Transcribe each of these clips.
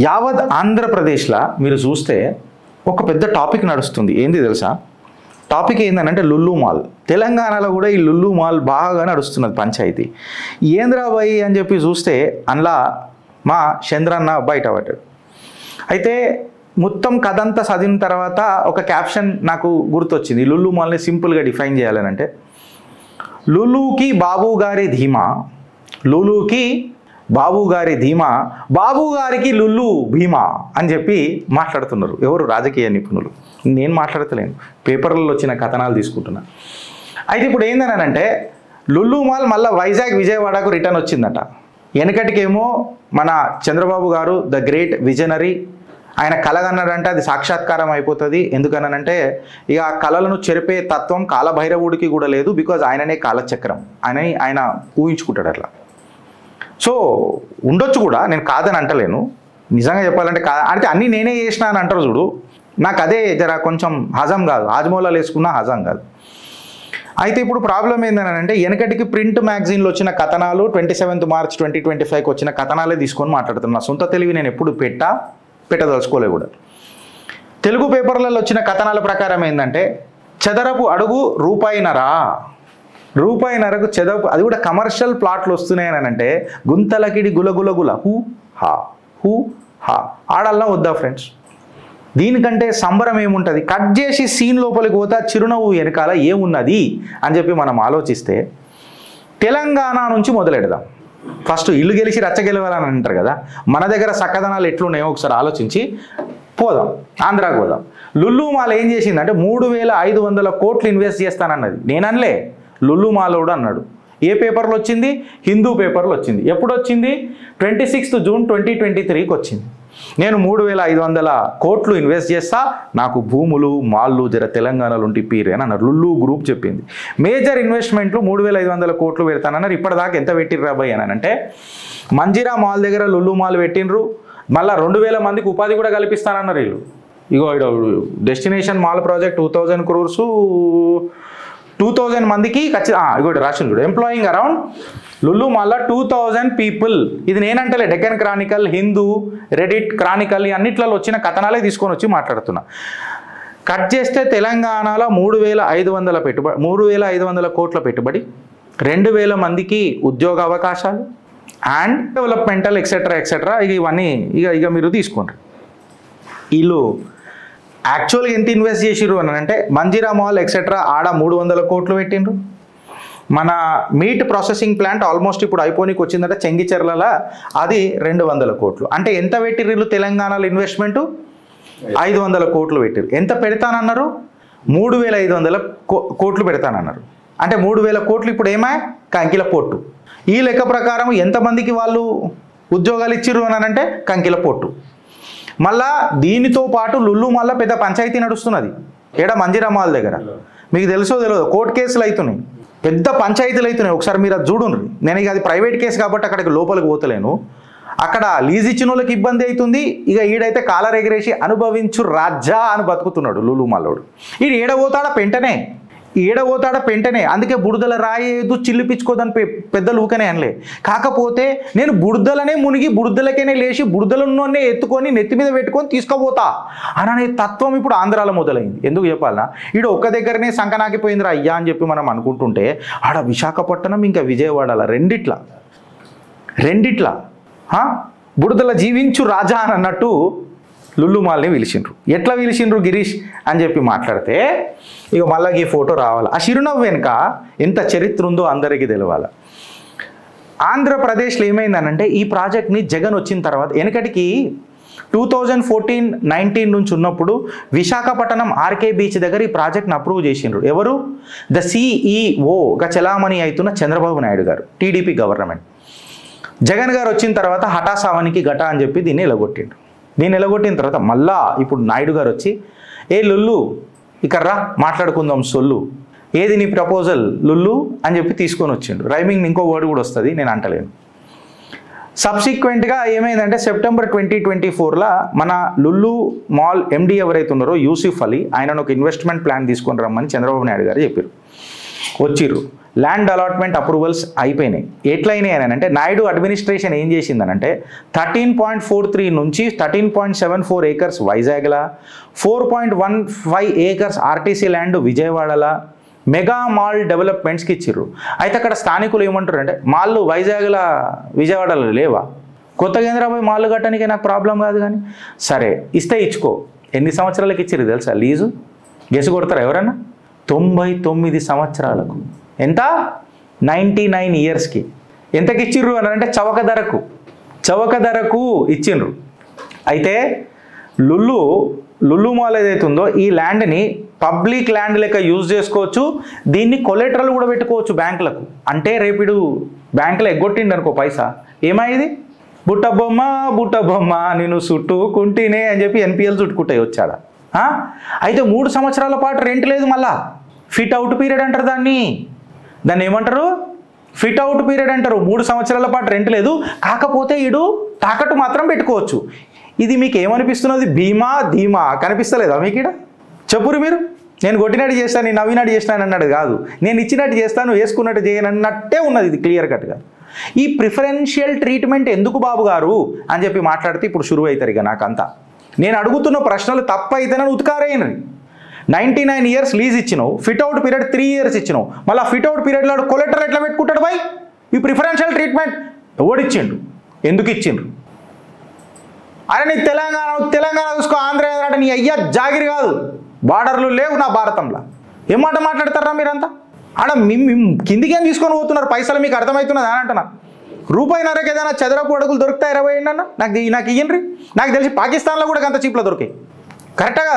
యావత్ ఆంధ్రప్రదేశ్లో మీరు చూస్తే ఒక పెద్ద టాపిక్ నడుస్తుంది. ఏంది తెలుసా? టాపిక్ ఏంటంటే లుల్లు మాల్. తెలంగాణలో కూడా ఈ లుల్లు మాల్ బాగా నడుస్తున్నది పంచాయతీ. ఏంద్రాబాయి అని చెప్పి చూస్తే అందులో మా చంద్రన్న బయటపడ్డాడు. అయితే మొత్తం కథ అంతా చదివిన తర్వాత ఒక క్యాప్షన్ నాకు గుర్తొచ్చింది. లుల్లు మాల్ని సింపుల్గా డిఫైన్ చేయాలని అంటే, లులుకి బాబు గారి ధీమా, లులుకి బాబు గారి ధీమా, బాబు గారికి లుల్లు భీమా అని చెప్పి మాట్లాడుతున్నారు. ఎవరు? రాజకీయ నిపుణులు. నేను మాట్లాడతలేను, పేపర్లలో వచ్చిన కథనాలు తీసుకుంటున్నా. అయితే ఇప్పుడు ఏందనంటే లుల్లు మాల్ మళ్ళీ వైజాగ్ విజయవాడకు రిటర్న్ వచ్చిందట. వెనకటికేమో మన చంద్రబాబు గారు ద గ్రేట్ విజనరీ, ఆయన కలగన్నాడంటే అది సాక్షాత్కారం అయిపోతుంది. ఎందుకనంటే ఇక ఆ కళలను చెరిపే తత్వం కాలభైరవుడికి కూడా లేదు. బికాజ్ ఆయననే కాలచక్రం ఆయన ఊహించుకుంటాడు అట్లా. సో ఉండొచ్చు కూడా, నేను కాదని అంటలేను. నిజంగా చెప్పాలంటే అంటే అన్నీ నేనే చేసినా అని అంటారు చూడు, నాకు అదే జర కొంచెం హజం కాదు. హాజ్మోలాలు వేసుకున్నా హజం కాదు. అయితే ఇప్పుడు ప్రాబ్లం ఏంటంటే వెనకటికి ప్రింట్ మ్యాగజైన్లో వచ్చిన కథనాలు 27 మార్చ్ 2025కి వచ్చిన కథనాలే తీసుకొని మాట్లాడుతున్నా. నా సొంత తెలివి నేను ఎప్పుడు పెట్టదలుచుకోలే కూడా. తెలుగు పేపర్లలో వచ్చిన కథనాల ప్రకారం ఏంటంటే చదరపు అడుగు రూపాయిన్నరకు చదరపు, అది కూడా కమర్షియల్ ప్లాట్లు వస్తున్నాయని అంటే గుంతలకిడి గులగులగుల హూ హా ఆడల్లా వద్దా ఫ్రెండ్స్? దీనికంటే సంబరం ఏముంటుంది? కట్ చేసి సీన్ లోపలికి పోతా చిరునవ్వు వెనకాల ఏమున్నది అని చెప్పి మనం ఆలోచిస్తే తెలంగాణ నుంచి మొదలెడదాం. ఫస్ట్ ఇల్లు గెలిచి రచ్చ గెలవాలని అంటారు కదా, మన దగ్గర చక్కదనాలు ఎట్లున్నాయో ఒకసారి ఆలోచించి పోదాం. ఆంధ్రాకు పోదాం. లుల్లు మాల్ ఏం చేసిందంటే 3500 కోట్లు ఇన్వెస్ట్ చేస్తానన్నది. నేననలే, లుల్లు మాల్ కూడా అన్నాడు. ఏ పేపర్లో వచ్చింది? హిందూ పేపర్లో వచ్చింది. ఎప్పుడు వచ్చింది? 26 జూన్ 2023కి వచ్చింది. నేను 3500 కోట్లు ఇన్వెస్ట్ చేస్తా, నాకు భూములు మాళ్ళు జర తెలంగాణలో ఉంటే పీరే అని అన్నారు. లుల్లు గ్రూప్ చెప్పింది. మేజర్ ఇన్వెస్ట్మెంట్లు 3500 కోట్లు పెడతానన్నారు. ఇప్పటిదాకా ఎంత పెట్టిర్రు రాబాయ్ అని అంటే, మంజిరా మాల్ దగ్గర లుల్లు మాల్ పెట్టినరు. మళ్ళీ 2000 మందికి ఉపాధి కూడా కల్పిస్తానన్నారు వీళ్ళు. ఇగో డెస్టినేషన్ మాల్ ప్రాజెక్ట్ 2000 crores 2000 మందికి ఇగోటి రాసింది చూడు, ఎంప్లాయింగ్ అరౌండ్ లుల్లు మాల్లో 2000 పీపుల్. ఇది నేనంటలే, Deccan Chronicle, Hindu, Reddit Chronicle అన్నిట్లలో వచ్చిన కథనాలే తీసుకొని వచ్చి మాట్లాడుతున్నా. కట్ చేస్తే తెలంగాణలో 3500 కోట్ల పెట్టుబడి, 2000 మందికి ఉద్యోగ అవకాశాలు అండ్ డెవలప్మెంటల్ ఎక్సెట్రా ఇవన్నీ ఇక మీరు తీసుకోండి. వీళ్ళు యాక్చువల్గా ఎంత ఇన్వెస్ట్ చేసిర్రు అని అంటే మంజిరా మాల్ ఎక్సెట్రా ఆడ 300 కోట్లు పెట్టిండ్రు. మన మీట్ ప్రాసెసింగ్ ప్లాంట్ ఆల్మోస్ట్ ఇప్పుడు అయిపోయికి వచ్చిందంటే చెంగిచెర్లలో, అది 200 కోట్లు. అంటే ఎంత పెట్టిర్రు వీళ్ళు తెలంగాణలో ఇన్వెస్ట్మెంట్? 500 కోట్లు పెట్టిర్రు. ఎంత పెడతానన్నారు? 3500 కోట్లు పెడతానన్నారు. అంటే 3000 కోట్లు ఇప్పుడు ఏమా కంకిల పొట్టు. ఈ లెక్క ప్రకారం ఎంతమందికి వాళ్ళు ఉద్యోగాలు ఇచ్చిర్రు అని అంటే కంకిల పొట్టు. మళ్ళా దీనితో పాటు లుల్లు మాల్లో పెద్ద పంచాయతీ నడుస్తున్నది. మంజిరా మాల్ దగ్గర మీకు తెలుసో తెలియదు, కోర్టు కేసులు అవుతున్నాయి, పెద్ద పంచాయతీలు అవుతున్నాయి. ఒకసారి మీరు అది చూడండి. నేను ఇక అది ప్రైవేట్ కేసు కాబట్టి అక్కడికి లోపలికి పోతలేను. అక్కడ లీజ్ ఇచ్చిన వాళ్ళకి ఇబ్బంది అవుతుంది. ఇక ఈడైతే కాలర్ ఎగరేసి అనుభవించు రాజా అని బతుకుతున్నాడు లుల్లు మాల్లోడు. ఈడు ఏడబోతాడా పెంటనే. అందుకే బురదల రాయేదు చిల్లిపించుకోదని పెద్దలు ఊకనే అనలే. కాకపోతే నేను బురదలనే మునిగి బురదలకైనా లేచి బురదలనే ఎత్తుకొని నెత్తి మీద పెట్టుకొని తీసుకోబోతా అనే తత్వం ఇప్పుడు ఆంధ్రాలో మొదలైంది. ఎందుకు చెప్పాలన్నా, ఈడు ఒక్క దగ్గరనే సంకనాకిపోయిందిరా అయ్యా అని చెప్పి మనం అనుకుంటుంటే ఆడ విశాఖపట్నం ఇంకా విజయవాడల రెండిట్లా బురదల జీవించు రాజా అని అన్నట్టు లుల్లు మాల్ని పిలిచిండ్రు. ఎట్లా పిలిచిండ్రు గిరీష్ అని చెప్పి మాట్లాడితే ఇక మళ్ళీ ఈ ఫోటో రావాలి. ఆ చిరునవ్వు వెనుక ఎంత చరిత్ర ఉందో అందరికీ తెలవాలి. ఆంధ్రప్రదేశ్లో ఏమైందనంటే ఈ ప్రాజెక్ట్ని జగన్ వచ్చిన తర్వాత, వెనకటికి 2014-19 నుంచి ఉన్నప్పుడు విశాఖపట్నం ఆర్కే బీచ్ దగ్గర ఈ ప్రాజెక్ట్ని అప్రూవ్ చేసిండ్రు. ఎవరు? ద సిఈఓగా చలామణి అవుతున్న చంద్రబాబు నాయుడు గారు, టీడీపీ గవర్నమెంట్. జగన్ గారు వచ్చిన తర్వాత హఠాసావానికి ఘటా అని చెప్పి దీన్ని ఎలగొట్టిండు. దీన్ని ఎలగొట్టిన తర్వాత మళ్ళా ఇప్పుడు నాయుడు గారు వచ్చి, ఏ లుల్లు ఇక్కడ రా మాట్లాడుకుందాం సొల్లు, ఏది నీ ప్రపోజల్ లుల్లు అని చెప్పి తీసుకొని వచ్చిండు. రైమింగ్ ఇంకో వర్డ్ కూడా వస్తుంది, నేను అంటలేను. సబ్సిక్వెంట్గా ఏమైందంటే సెప్టెంబర్ 2024లో మన లుల్లు మాల్ ఎండి ఎవరైతే ఉన్నారో యూసుఫ్ అలీ, ఆయనను ఒక ఇన్వెస్ట్మెంట్ ప్లాన్ తీసుకొని రమ్మని చంద్రబాబు నాయుడు గారు చెప్పారు. వచ్చిర్రు, ల్యాండ్ అలాట్మెంట్ అప్రూవల్స్ అయిపోయినాయి. ఎట్లయినాయి అని అంటే నాయుడు అడ్మినిస్ట్రేషన్ ఏం చేసిందనంటే 13.43 నుంచి 13.74 ఏకర్స్ వైజాగ్లా, 4.15 ఏకర్స్ ఆర్టీసీ ల్యాండ్ విజయవాడలా మెగా మాల్ డెవలప్మెంట్స్కి ఇచ్చిర్రు. అయితే అక్కడ స్థానికులు ఏమంటారు అంటే మాల్లు వైజాగ్లా విజయవాడలో లేవా, కొత్త కేంద్రపోయి మాల్లు కట్టడానికి నాకు ప్రాబ్లం కాదు, కానీ సరే ఇస్తే ఇచ్చుకో. ఎన్ని సంవత్సరాలకు ఇచ్చిర్రు తెలుసా లీజు? గెసు కొడతారా ఎవరన్నా? 99 సంవత్సరాలకు. ఎంత? 99 ఇయర్స్కి. ఎంతకి ఇచ్చిర్రు అని అంటే చవక ధరకు ఇచ్చిండ్రు. అయితే లుల్లు మాల్ ఏదైతే ఉందో ఈ ల్యాండ్ని పబ్లిక్ ల్యాండ్ లెక్క యూజ్ చేసుకోవచ్చు, దీన్ని కొలెటరల్ కూడా పెట్టుకోవచ్చు బ్యాంకులకు. అంటే రేపిడు బ్యాంకులో ఎగ్గొట్టిండు అనుకో పైసా, ఏమైంది? బుట్ట బొమ్మ నేను చుట్టుకుంటేనే అని చెప్పి ఎన్పిఎల్ చుట్టుకుంటాయి వచ్చాడా. అయితే 3 సంవత్సరాల పాటు రెంట్ లేదు, మళ్ళా ఫిట్ అవుట్ పీరియడ్ అంటారు దాన్ని ఏమంటారు? ఫిట్ అవుట్ పీరియడ్ అంటారు. 3 సంవత్సరాల పాటు రెంట్ లేదు, కాకపోతే ఈడు తాకట్టు మాత్రం పెట్టుకోవచ్చు. ఇది మీకు ఏమనిపిస్తున్నది? ధీమా కనిపిస్తలేదా మీకు? ఇక్కడ చెప్పురు మీరు. నేను కొట్టినట్టు చేస్తాను, నేను నవ్వినట్టు చేస్తాను అన్నాడు కాదు, నేను ఇచ్చినట్టు చేస్తాను వేసుకున్నట్టు చేయనన్నట్టే ఉన్నది. ఇది క్లియర్ కట్గా. ఈ ప్రిఫరెన్షియల్ ట్రీట్మెంట్ ఎందుకు బాబు గారు అని చెప్పి మాట్లాడితే ఇప్పుడు షురువు అవుతారు. ఇక నాకంతా నేను అడుగుతున్న ప్రశ్నలు తప్పు అయితేనే ఉత్కారైనది. 99 ఇయర్స్ లీజ్ ఇచ్చినావు, ఫిట్అవుట్ పీరియడ్ 3 ఇయర్స్ ఇచ్చినావు, మళ్ళీ ఫిట్అవుట్ పీరియడ్లో కొలెక్టర్ ఎట్లా పెట్టుకుంటాడు బాయ్? ఈ ప్రిఫరెన్షియల్ ట్రీట్మెంట్ ఎవడిచ్చిండు, ఎందుకు ఇచ్చిండ్రు? అరే నీకు తెలంగాణ చూసుకో, ఆంధ్ర అంటే నీ అయ్యా జాగిరి కాదు, బార్డర్లు లేవు నా భారతంలో. ఏం మాట మాట్లాడతారా మీరంతా? ఆడ కిందికి ఏం తీసుకొని పోతున్నారు పైసలు, మీకు అర్థమవుతున్నది అని అంటున్నా. రూపాయిన్నరకి ఏదైనా చదరపు అడుగులు దొరుకుతాయి 20 అన్న నాకు ఇయ్యండి. నాకు తెలిసి పాకిస్తాన్లో కూడా అంత చీప్లో దొరికాయి. కరెక్ట్గా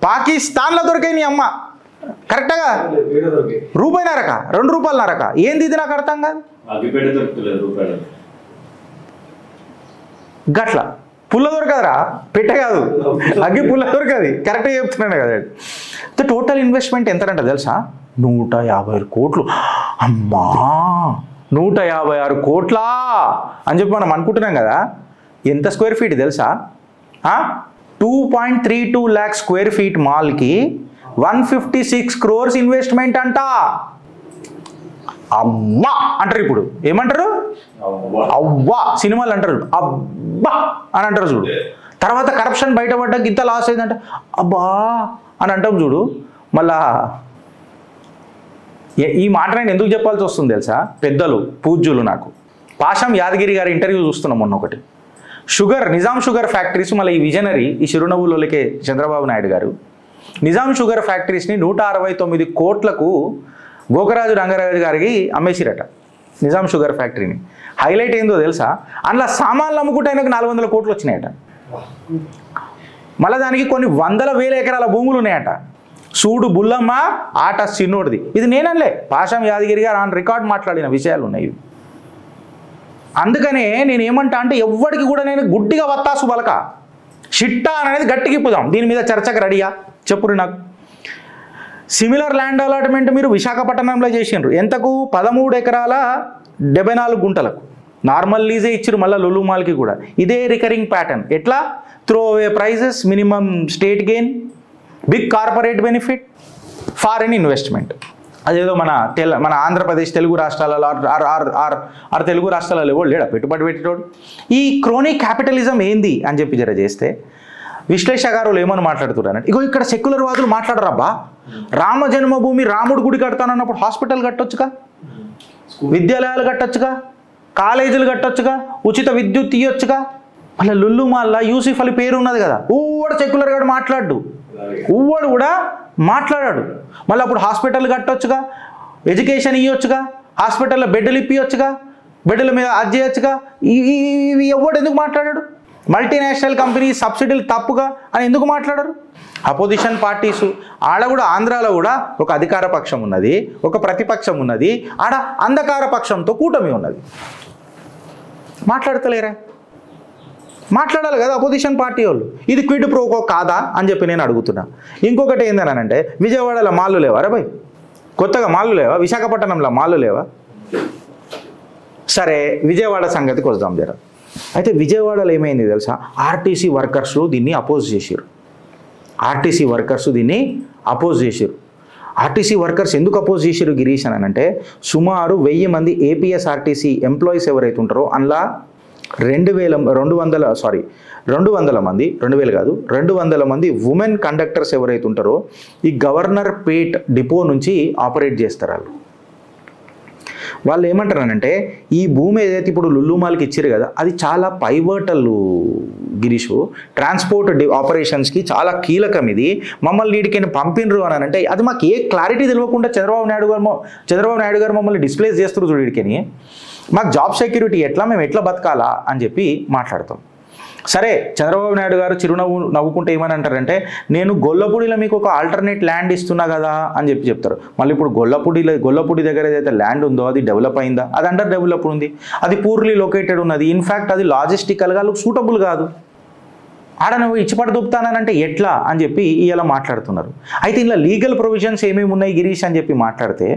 పాకిస్తాన్లో దొరికాయి నీ అమ్మ. కరెక్ట్గా రూపాయిన్నరక 2 రూపాయలన్నరక ఏంది ఇది నాకు అర్థం కాదు. గట్ల పుల్ల దొరకదురా, పెట్టే కాదు, అగ్గి పుల్ల దొరకది. కరెక్ట్గా చెప్తున్నాను కదా. టోటల్ ఇన్వెస్ట్మెంట్ ఎంతంట తెలుసా? 150 కోట్లు. అమ్మా 156 కోట్లా అని చెప్పి మనం అనుకుంటున్నాం కదా. ఎంత స్క్వేర్ ఫీట్ తెలుసా? 2.32 lakh స్క్వేర్ ఫీట్ మాల్కి 156 crores ఇన్వెస్ట్మెంట్ అంట. అవ్వా అంటారు. ఇప్పుడు ఏమంటారు? అవ్వా సినిమాలు అంటారు, అబ్బా అని అంటారు చూడు. తర్వాత కరప్షన్ బయటపడ్డా ఇంత లాస్ అయిందంట, అబ్బా అని అంటాం చూడు. మళ్ళా ఈ మాట నేను ఎందుకు చెప్పాల్సి వస్తుంది తెలుసా? పెద్దలు పూజ్యులు నాకు పాషం యాదగిరి గారి ఇంటర్వ్యూ చూస్తున్నాం మొన్న ఒకటి. నిజాం షుగర్ ఫ్యాక్టరీస్, మళ్ళీ ఈ విజనరీ ఈ చిరునవ్వులకే చంద్రబాబు నాయుడు గారు నిజాం షుగర్ ఫ్యాక్టరీస్ని 169 కోట్లకు గోకరాజు రంగారాజు గారికి అమ్మేసిరట. నిజాం షుగర్ ఫ్యాక్టరీని. హైలైట్ ఏందో తెలుసా? అందులో సామాన్లు అమ్ముకుంటే ఆయనకు 400 కోట్లు వచ్చినాయట. మళ్ళీ దానికి కొన్ని 100,000 ఎకరాల భూములు ఉన్నాయట. సూడు బుల్లమ్మ ఆట చిన్నోడిది. ఇది నేనలే, పాషం యాదగిరి గారు ఆన్ రికార్డ్ మాట్లాడిన విషయాలు ఉన్నాయి. అందుకనే నేను ఏమంటా అంటే ఎవ్వడికి కూడా నేను గుడ్డిగా వత్తాసు బలక షిట్టా అనేది గట్టికి ఇప్పుదాం. దీని మీద చర్చకు రెడీయా? చెప్పురు నాకు. సిమిలర్ ల్యాండ్ అలాట్మెంట్ మీరు విశాఖపట్నంలో చేసిండ్రు. ఎంతకు? 13 ఎకరాల 74 గుంటలకు నార్మల్ లీజే ఇచ్చిరు. మళ్ళీ లులు మాల్కి కూడా ఇదే రికరింగ్ ప్యాటర్న్. ఎట్లా? Throw away prices, minimum state gain, big corporate benefit, foreign investment. అదేదో మన ఆంధ్రప్రదేశ్ తెలుగు రాష్ట్రాలలో ఆరు తెలుగు రాష్ట్రాలలో ఎవరు లేడా పెట్టుబడి పెట్టేటోడు? ఈ క్రోనీ క్యాపిటలిజం ఏంది అని చెప్పి జర చేస్తే విశ్లేషకారులు ఏమని మాట్లాడుతున్నారంటే, ఇగో ఇక్కడ సెక్యులర్ వాదులు మాట్లాడరబ్బా, రామ జన్మభూమి రాముడు గుడి కడతానన్నప్పుడు హాస్పిటల్ కట్టొచ్చుగా, విద్యాలయాలు కట్టొచ్చుగా, కాలేజీలు కట్టొచ్చుగా, ఉచిత విద్యుత్ ఇవ్వచ్చుగా. మళ్ళీ లుల్లు మాల్లా యూసిఫ్ అలీ పేరు ఉన్నది కదా, ఊవడు సెక్యులర్ గాడు మాట్లాడు, ఊవడు కూడా మాట్లాడాడు. మళ్ళీ అప్పుడు హాస్పిటల్ కట్టొచ్చుగా, ఎడ్యుకేషన్ ఇవ్వచ్చుగా, హాస్పిటల్లో బెడ్లు ఇప్పియొచ్చుగా, బెడ్ల మీద అది చేయొచ్చుగా. ఇవి ఎవడు ఎందుకు మాట్లాడాడు? మల్టీనేషనల్ కంపెనీ సబ్సిడీలు తప్పుగా అని ఎందుకు మాట్లాడరు? అపోజిషన్ పార్టీస్ ఆడ కూడా, ఆంధ్రాలో కూడా ఒక అధికార పక్షం ఉన్నది, ఒక ప్రతిపక్షం ఉన్నది, ఆడ అంధకార పక్షంతో కూటమి ఉన్నది. మాట్లాడతలేరా? మాట్లాడాలి కదా అపోజిషన్ పార్టీ వాళ్ళు. ఇది క్విడ్ ప్రోకో కాదా అని చెప్పి నేను అడుగుతున్నా. ఇంకొకటి ఏందనంటే, విజయవాడలో మాల్లు లేవా? అరే భయ్, కొత్తగా మాల్లు లేవా? విశాఖపట్నంలో మాల్లు లేవా? సరే, విజయవాడ సంగతికి వద్దాం జర. అయితే విజయవాడలో ఏమైంది తెలుసా? ఆర్టీసీ వర్కర్స్ దీన్ని అపోజ్ చేశారు. ఆర్టీసీ వర్కర్స్ ఎందుకు అపోజ్ చేసారు గిరీష్ అని అంటే సుమారు 1000 మంది ఏపీఎస్ఆర్టీసీ ఎంప్లాయీస్ ఎవరైతే ఉంటారో అందులో 200 మంది 2000 కాదు 200 మంది ఉమెన్ కండక్టర్స్ ఎవరైతే ఉంటారో ఈ గవర్నర్ పేట్ డిపో నుంచి ఆపరేట్ చేస్తారు. వాళ్ళు ఏమంటారనంటే ఈ భూమి ఏదైతే ఇప్పుడు లుల్లు మాల్కి ఇచ్చారు కదా అది చాలా పైవర్టల్ గిరీషు, ట్రాన్స్పోర్ట్ ఆపరేషన్స్కి చాలా కీలకం. ఇది మమ్మల్ని వీడికి పంపినరు అని అంటే అది మాకు ఏ క్లారిటీ తెలియకుండా చంద్రబాబు నాయుడు గారు మమ్మల్ని డిస్ప్లేస్ చేస్తారు చూడు వీడికి. మాకు జాబ్ సెక్యూరిటీ ఎట్లా, మేము ఎట్లా బతకాలా అని చెప్పి మాట్లాడతాం. సరే చంద్రబాబు నాయుడు గారు చిరునవ్వు నవ్వుకుంటే ఏమని అంటారంటే నేను గొల్లపూడిలో మీకు ఒక ఆల్టర్నేట్ ల్యాండ్ ఇస్తున్నా కదా అని చెప్తారు. మళ్ళీ ఇప్పుడు గొల్లపూడి దగ్గర ఏదైతే ల్యాండ్ ఉందో అది డెవలప్ అయిందా? అది అండర్ డెవలప్డ్ ఉంది, అది పూర్లీ లొకేటెడ్ ఉన్నది. ఇన్ఫ్యాక్ట్ అది లాజిస్టికల్గా సూటబుల్ కాదు. ఆడ నువ్వు ఇచ్చిపడి దొప్పుతానంటే ఎట్లా అని చెప్పి ఇలా మాట్లాడుతున్నారు. అయితే ఇలా లీగల్ ప్రొవిజన్స్ ఏమేమి ఉన్నాయి గిరీష్ అని చెప్పి మాట్లాడితే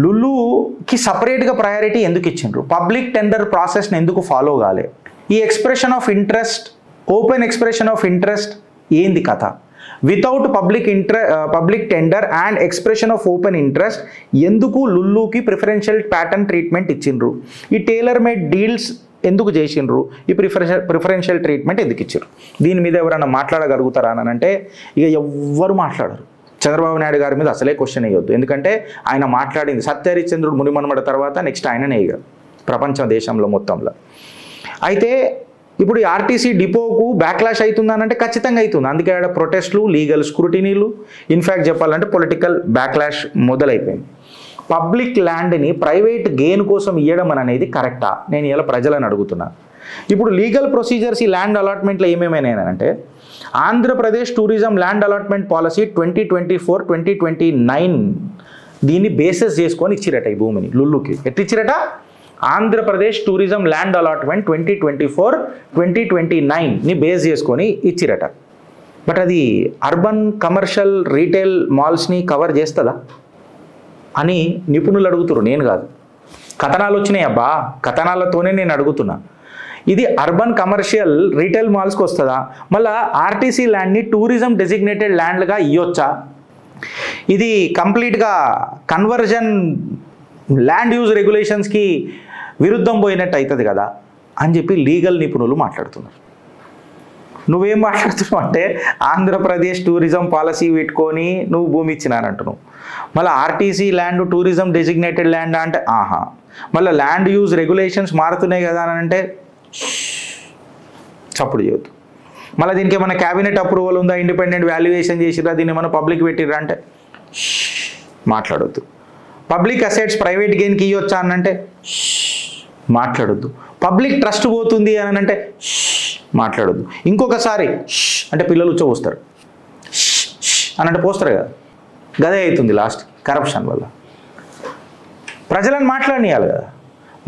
లుల్లుకి సపరేట్గా ప్రయారిటీ ఎందుకు ఇచ్చిండ్రు, పబ్లిక్ టెండర్ ప్రాసెస్ని ఎందుకు ఫాలో కాలే, ఈ expression of interest, open expression of interest ఏంది కథ, without public tender and expression of open interest ఎందుకు లుల్లుకి ప్రిఫరెన్షియల్ ప్యాటర్న్ ట్రీట్మెంట్ ఇచ్చిండ్రు, ఈ టైలర్ మేడ్ డీల్స్ ఎందుకు చేసిండ్రు, ఈ ప్రిఫరెన్షియల్ ట్రీట్మెంట్ ఎందుకు ఇచ్చారు, దీని మీద ఎవరైనా మాట్లాడగలుగుతారా అని అంటే ఇక ఎవ్వరు మాట్లాడరు. చంద్రబాబు నాయుడు గారి మీద అసలే క్వశ్చన్ వేయొద్దు, ఎందుకంటే ఆయన మాట్లాడింది సత్యహరిశ్చంద్రుడు మునిమనమడ తర్వాత నెక్స్ట్ ఆయననే ఇక ప్రపంచ దేశంలో మొత్తంలో. అయితే ఇప్పుడు ఈ ఆర్టీసీ డిపోకు బ్యాక్లాష్ అవుతుందనంటే ఖచ్చితంగా అవుతుంది. అందుకే ఆడ ప్రొటెస్ట్లు, లీగల్ స్క్రూటినీలు, ఇన్ఫ్యాక్ట్ చెప్పాలంటే పొలిటికల్ బ్యాక్లాష్ మొదలైపోయింది. పబ్లిక్ ల్యాండ్ని ప్రైవేట్ గెయిన్ కోసం ఇవ్వడం అనేది కరెక్టా? నేను ఇలా ప్రజలను అడుగుతున్నా. ఇప్పుడు లీగల్ ప్రొసీజర్స్ ఈ ల్యాండ్ అలాట్మెంట్లో ఏమేమైనాయనంటే Andhra Pradesh tourism land allotment policy 2024-2029 దీన్ని బేసెస్ చేసుకొని ఇచ్చిరట ఈ భూమిని లుల్లుకి. ఎట్లా ఇచ్చిరట? ఆంధ్రప్రదేశ్ టూరిజం ల్యాండ్ అలాట్మెంట్ 2024-2029ని బేస్ చేసుకొని ఇచ్చిరట. బట్ అది అర్బన్ కమర్షియల్ రీటైల్ మాల్స్ని కవర్ చేస్తుందా అని నిపుణులు అడుగుతున్నారు, నేను కాదు. కథనాలు వచ్చినాయి అబ్బా, కథనాలతోనే నేను అడుగుతున్నా. ఇది అర్బన్ కమర్షియల్ రీటైల్ మాల్స్కి వస్తుందా? మళ్ళీ ఆర్టీసీ ల్యాండ్ని టూరిజం డెసిగ్నేటెడ్ ల్యాండ్గా ఇవ్వచ్చా? ఇది కంప్లీట్గా కన్వర్జన్ ల్యాండ్ యూజ్ రెగ్యులేషన్స్కి విరుద్ధం పోయినట్టు అవుతుంది కదా అని చెప్పి లీగల్ నిపుణులు మాట్లాడుతున్నారు. నువ్వేం మాట్లాడుతున్నావు అంటే ఆంధ్రప్రదేశ్ టూరిజం పాలసీ పెట్టుకొని నువ్వు భూమి ఇచ్చినానంటున్నావు. మళ్ళీ RTC land tourism designated land అంటే ఆహా, మళ్ళీ ల్యాండ్ యూజ్ రెగ్యులేషన్స్ మారుతున్నాయి కదా అని అంటే చప్పుడు చేయొద్దు. మళ్ళీ దీనికి ఏమైనా క్యాబినెట్ అప్రూవల్ ఉందా, ఇండిపెండెంట్ వాల్యుయేషన్ చేసిరా, దీన్ని ఏమైనా పబ్లిక్ పెట్టిరా అంటే మాట్లాడొద్దు. పబ్లిక్ అసెట్స్ ప్రైవేట్ గెయిన్కి ఇవ్వచ్చా అనంటే మాట్లాడొద్దు. పబ్లిక్ ట్రస్ట్ పోతుంది అని అంటే మాట్లాడొద్దు. ఇంకొకసారి అంటే పిల్లలు ఉచ్చపోస్తారు అని అంటే పోస్తారు కదా, గదే అవుతుంది లాస్ట్ కరప్షన్ వల్ల. ప్రజలను మాట్లాడనియాలి కదా.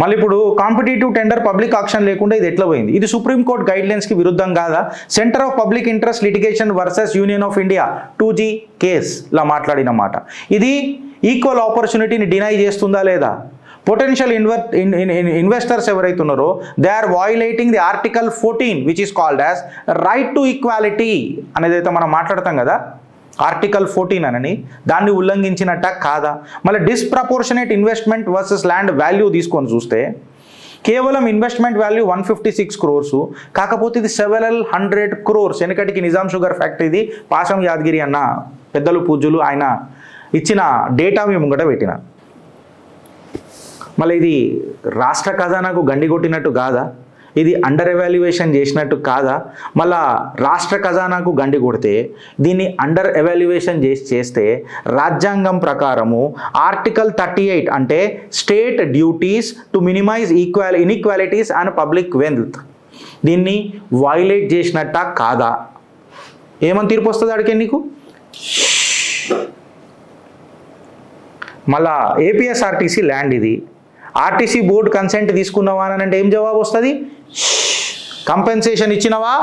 మళ్ళీ ఇప్పుడు కాంపిటేటివ్ టెండర్ పబ్లిక్ ఆక్షన్ లేకుండా ఇది ఎట్లా పోయింది? ఇది సుప్రీంకోర్టు గైడ్లైన్స్కి విరుద్ధం కాదా? Centre of public interest litigation versus union of India 2G కేస్లా మాట్లాడిన మాట. ఇది ఈక్వల్ ఆపర్చునిటీని డినై చేస్తుందా లేదా? పొటెన్షియల్ ఇన్వెస్టర్స్ ఎవరైతే ఉన్నారో they are violating the article 14 which is called as right to equality అనేదైతే మనం మాట్లాడతాం కదా, ఆర్టికల్ 14 అనని దాన్ని ఉల్లంఘించినట్ట కాదా? మళ్ళీ disproportionate investment versus land value తీసుకొని చూస్తే కేవలం ఇన్వెస్ట్మెంట్ వాల్యూ 156 crores, కాకపోతే ఇది 700 crores. వెనకటికి నిజాం షుగర్ ఫ్యాక్టరీది పాశం యాదగిరి అన్న పెద్దలు పూజ్యులు ఆయన ఇచ్చిన డేటా మేము ముంగట పెట్టిన. మళ్ళీ ఇది రాష్ట్ర ఖజానాకు గండి కొట్టినట్టు కాదా? ఇది అండర్ ఎవాల్యుయేషన్ చేసినట్టు కాదా? మళ్ళా రాష్ట్ర ఖజానాకు గండి కొడితే దీన్ని అండర్ ఎవాల్యుయేషన్ చేస్తే రాజ్యాంగం ప్రకారము ఆర్టికల్ 38 అంటే state duties to minimize inequalities and public wealth, దీన్ని వైలేట్ చేసినట్ట కాదా? ఏమని తీర్పు వస్తుంది అడిగే నీకు? మళ్ళా ఏపీఎస్ఆర్టీసీ ల్యాండ్ ఇది, ఆర్టీసీ బోర్డు కన్సెంట్ తీసుకున్నావా అని అంటే ఏం జవాబు వస్తుంది? కంపెన్సేషన్ ఇచ్చినవా?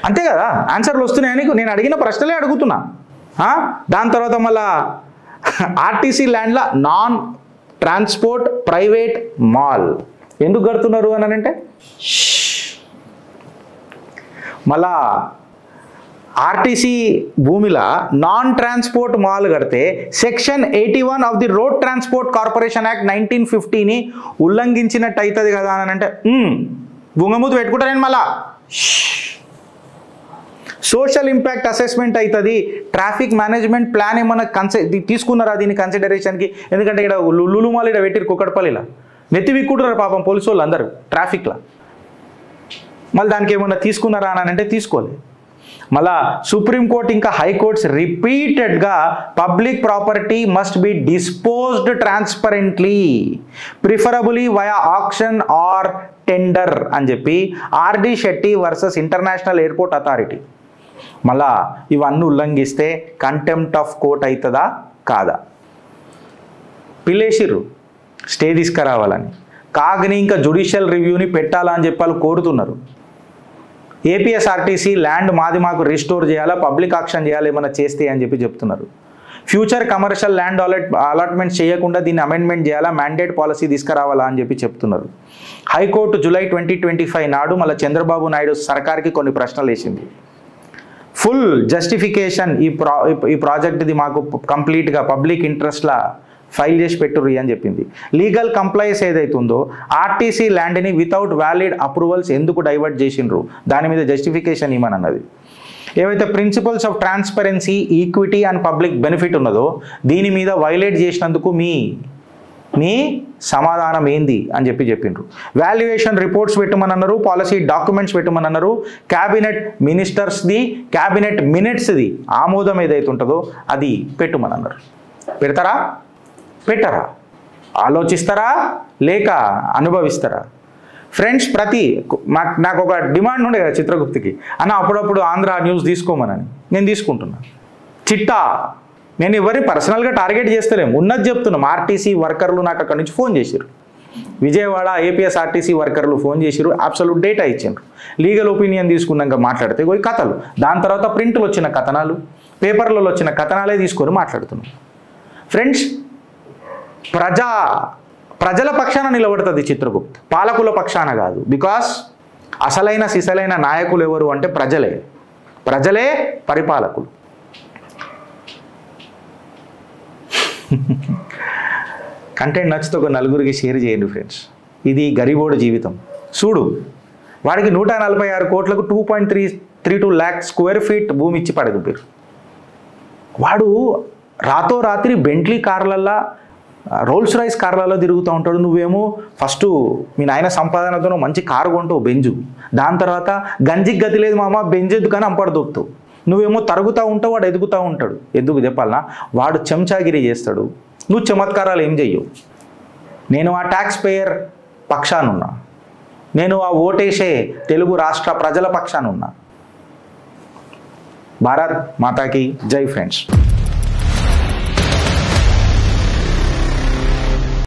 అంతే కదా, ఆన్సర్లు వస్తున్నాయి నీకు. నేను అడిగిన ప్రశ్నలే అడుగుతున్నా. దాని తర్వాత మళ్ళా ఆర్టీసీ ల్యాండ్లో నాన్ ట్రాన్స్పోర్ట్ ప్రైవేట్ మాల్ ఎందుకు కడుతున్నారు అని అంటే మళ్ళా ఆర్టీసీ భూమిలో నాన్ ట్రాన్స్పోర్ట్ మాల్ కడితే సెక్షన్ 81 of the road transport corporation act 1950ని ఉల్లంఘించినట్టు అవుతుంది కదా అని అంటే బుంగమూతు పెట్టుకుంటాను మళ్ళా. సోషల్ ఇంపాక్ట్ అసెస్మెంట్ అవుతుంది. ట్రాఫిక్ మేనేజ్మెంట్ ప్లాన్ ఏమన్నా తీసుకున్నారా దీని కన్సిడరేషన్కి? ఎందుకంటే ఇక్కడ లులు మాల్ ఇక్కడ పెట్టిరు కుక్కడపల్లిలో నెత్తి విక్కుంటున్నారు పాపం పోలీసు వాళ్ళు అందరూ ట్రాఫిక్లో. మళ్ళీ దానికి ఏమన్నా తీసుకున్నారా అని అంటే తీసుకోలేదు. మళ్ళా సుప్రీంకోర్టు ఇంకా హైకోర్ట్స్ రిపీటెడ్గా public property must be disposed transparently preferably via auction or tender అని చెప్పి RD Shetty versus international airport authority. మళ్ళా ఇవన్నీ ఉల్లంఘిస్తే కంటెంప్ట్ ఆఫ్ కోర్ట్ అవుతుందా కాదా? పిల్లేసిర్రు స్టే తీసుకురావాలని. కాగ్ని ఇంకా జ్యుడిషియల్ రివ్యూని పెట్టాలా అని చెప్పి వాళ్ళు కోరుతున్నారు. ఏపీఎస్ఆర్టీసీ ల్యాండ్ మాది మాకు రిస్టోర్ చేయాలా, పబ్లిక్ ఆక్షన్ చేయాలి ఏమైనా చేస్తే అని చెప్పి చెప్తున్నారు. ఫ్యూచర్ కమర్షియల్ ల్యాండ్ అలాట్మెంట్ చేయకుండా దీన్ని అమెండ్మెంట్ చేయాలా, మ్యాండేట్ పాలసీ తీసుకురావాలా అని చెప్పి చెప్తున్నారు. హైకోర్టు జూలై 2025 నాడు మళ్ళీ చంద్రబాబు నాయుడు సర్కార్కి కొన్ని ప్రశ్నలు వేసింది. ఫుల్ జస్టిఫికేషన్ ఈ ప్రాజెక్ట్ది మాకు కంప్లీట్గా పబ్లిక్ ఇంట్రెస్ట్లా ఫైల్ చేసి పెట్టుర్రు అని చెప్పింది. లీగల్ కంప్లైన్స్ ఏదైతుందో ఆర్టీసీ ల్యాండ్ని వితౌట్ వ్యాలిడ్ అప్రూవల్స్ ఎందుకు డైవర్ట్ చేసిండ్రు దాని మీద జస్టిఫికేషన్ ఇవ్వనన్నది. ఏవైతే principles of transparency, equity and public benefit ఉన్నదో దీని మీద వైలేట్ చేసినందుకు మీ సమాధానం ఏంది అని చెప్పిండ్రు. వాల్యుయేషన్ రిపోర్ట్స్ పెట్టమన్నారు, పాలసీ డాక్యుమెంట్స్ పెట్టమన్నారు, క్యాబినెట్ మినిస్టర్స్ది క్యాబినెట్ మినిట్స్ది ఆమోదం ఏదైతే ఉంటుందో అది పెట్టమన్నారు. పెడతారా పెట్టరా? ఆలోచిస్తారా లేక అనుభవిస్తారా? ఫ్రెండ్స్, నాకు ఒక డిమాండ్ ఉండే కదా చిత్రగుప్తికి, అన్న అప్పుడప్పుడు ఆంధ్ర న్యూస్ తీసుకోమనని. నేను తీసుకుంటున్నాను. చిట్టా నేను ఎవరిని పర్సనల్గా టార్గెట్ చేస్తలేము, ఉన్నది చెప్తున్నాం. ఆర్టీసీ వర్కర్లు నాకు అక్కడి నుంచి ఫోన్ చేశారు. విజయవాడ ఏపీఎస్ఆర్టీసీ వర్కర్లు ఫోన్ చేశారు, అబ్సల్యూట్ డేటా ఇచ్చారు. లీగల్ ఒపీనియన్ తీసుకున్నాక మాట్లాడితే పోయి కథలు, దాని తర్వాత ప్రింట్లు వచ్చిన కథనాలు, పేపర్లలో వచ్చిన కథనాలే తీసుకొని మాట్లాడుతున్నాం. ఫ్రెండ్స్, ప్రజల పక్షాన నిలబడుతుంది చిత్రగుప్త్, పాలకుల పక్షాన కాదు. బికాస్ అసలైన సిసలైన నాయకులు ఎవరు అంటే ప్రజలే పరిపాలకులు. కంటెంట్ నచ్చితే ఒక నలుగురికి షేర్ చేయండి ఫ్రెండ్స్. ఇది గరీబోడు జీవితం. చూడు, వాడికి 146 కోట్లకు 2.32 lakh square feet భూమి ఇచ్చి పడదుపారు. వాడు రాత్రి బెంట్లీ కార్లల్లో, రోల్స్ రాయిస్ కార్లలో తిరుగుతూ ఉంటాడు. నువ్వేమో ఫస్ట్ మీ నాయన సంపాదనతో మంచి కారు కొంటావు, బెంజు. దాని తర్వాత గంజికి గతి లేదు మామ, బెంజ్ ఎద్దుకని అంపడు దొక్కుతావు. నువ్వేమో తరుగుతూ ఉంటావు, వాడు ఎదుగుతూ ఉంటాడు. ఎందుకు చెప్పాలన్నా, వాడు చెంచాగిరి చేస్తాడు, నువ్వు చమత్కారాలు ఏం చెయ్యవు. నేను ఆ ట్యాక్స్ పేయర్ పక్షానున్నా, నేను ఆ ఓటేసే తెలుగు రాష్ట్ర ప్రజల పక్షానున్నా. భారత్ మాతాకి జై ఫ్రెండ్స్.